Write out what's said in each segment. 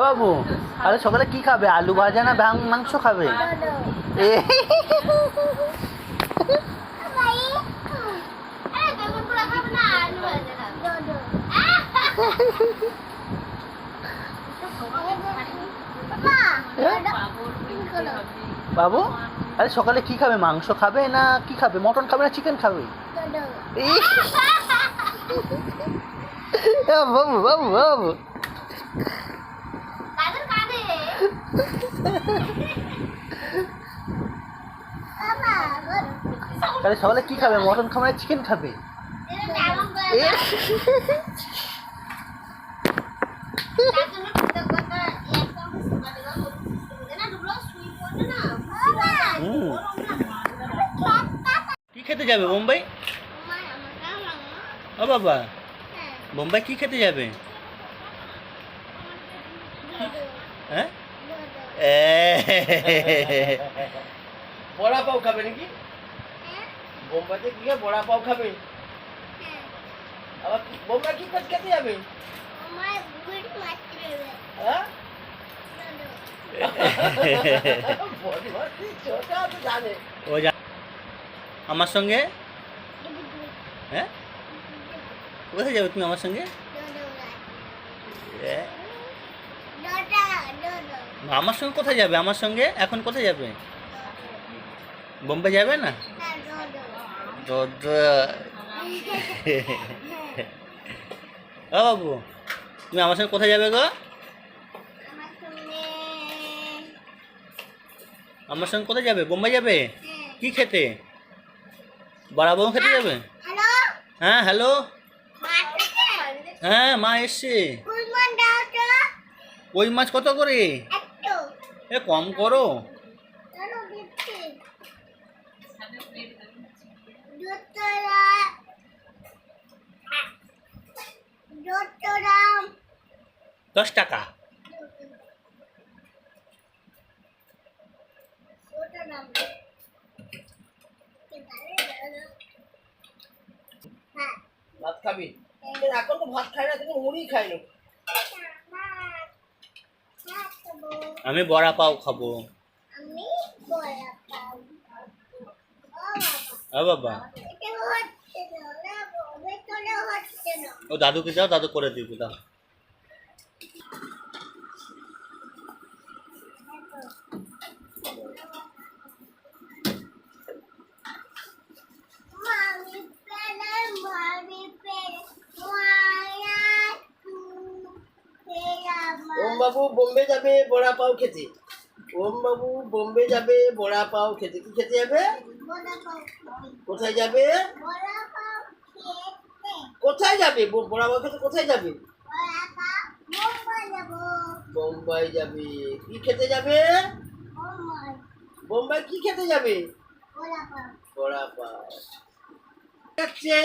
বাবু, আরে সকালে কি খাবে? আলু ভাজা না মাংস খাবে? বাবু, আরে সকালে কি খাবে? মাংস খাবে না কি খাবে? মটন খাবে না চিকেন খাবে? বাবু বাবু বাবু, তাহলে সকালে কি খাবে? মটন খাবে না চিকেন খাবে? কি খেতে যাবে বোম্বাই? ও বাবা, বোম্বাই কি খেতে যাবে? হ্যাঁ, বড়া পাও খাবে নাকি? বোম্বাইতে কি খাবে? বড়া পাও খাবে? আবার বোম্বাই কি কাজ খেতে যাবে? হ্যাঁ, ও আমার সঙ্গে? হ্যাঁ, কোথায় যাবে তুমি আমার সঙ্গে? আমার সঙ্গে কোথায় যাবে? আমার সঙ্গে এখন কোথায় যাবে? বোম্বে যাবে না? ও বাবু, তুমি আমার সঙ্গে কোথায় যাবে গো? আমার সঙ্গে কোথায় যাবে? বোম্বে যাবে? কি খেতে? বড়া বউ খেতে যাবে? হ্যাঁ হ্যালো, হ্যাঁ মা এসছে। কই মাছ কত করে? এ কম করো। $10। ভাত খাবি? এখন তো ভাত খাই না, তুমি মুড়ি খাই না। আমি বড়া পাও খাবো। ও বাবা, ও দাদুকে যাও, দাদু করে দিবি। দাও। ওম বাবু বোম্বে যাবে বড়া পাও খেতে। ওম বাবু বোম্বে যাবে বড়া পাও খেতে। কি খেতে যাবে? কোথায় যাবে? কোথায় যাবে? বড়া পাও খেতে কোথায় যাবে? বোম্বাই যাবে। কি খেতে যাবে? বোম্বাই কি খেতে যাবে? বড়া পাও। যাচ্ছে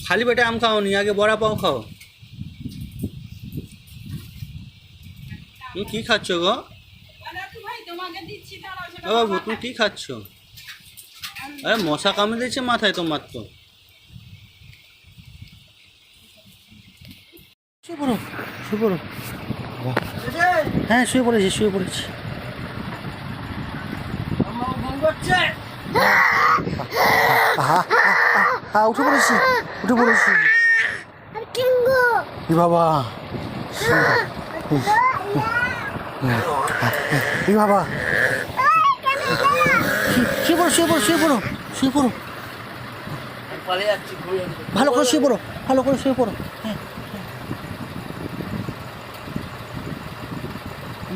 খালি পেটে আম খাও নি, আগে বড়া পাও খাও। তুমি কি খাচ্ছ গো? ও বাবু, তুমি কি খাচ্ছ? আরে মশা কামড়ে দিয়েছে মাথায় তোমার তো। শুয়ে পড়ো, শুয়ে পড়ো। হ্যাঁ শুয়ে পড়েছি, শুয়ে পড়েছি। উঠে পড়েছি, উঠে পড়েছি। এ বাবা, এ বাবা, শুয়ে পড়ো, শুয়ে পড়ো, শুয়ে পড়ো, শুয়ে পড়ো। ভালো করে শুয়ে পড়ো, ভালো করে শুয়ে পড়ো। হ্যাঁ,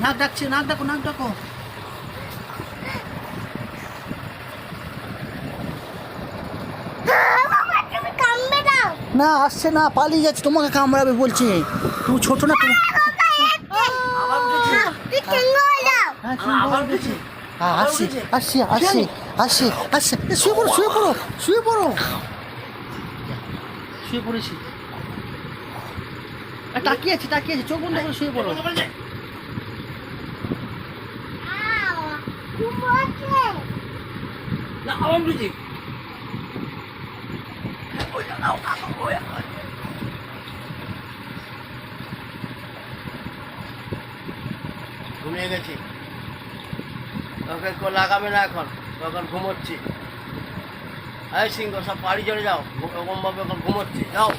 নাক ডাকছে, নাক ডাকো, নাক ডাকো। না আসছে না, পালিয়ে যাচ্ছে, তোমাকে কামড়াবে বলছে। তুমি ছোট না তুমি। আবার উঠেছে হ্যাঁ, আবার উঠেছে আসছি আসছি আসছি আসছি আসছি। শুয়ে পড়ো শুয়ে পড়ো শুয়ে পড়ো। শুয়ে পড়েছি। তাকিয়ে আছি চোখ বন্ধ করে শুয়ে পড়ো। না আবার উঠেছে ঘুমিয়ে গেছি ওকে লাগাবে না এখন ঘুমোচ্ছি। এই সিংহ সব বাড়ি চলে যাও, ওরকম ভাবে এখন ঘুমোচ্ছি, যাও।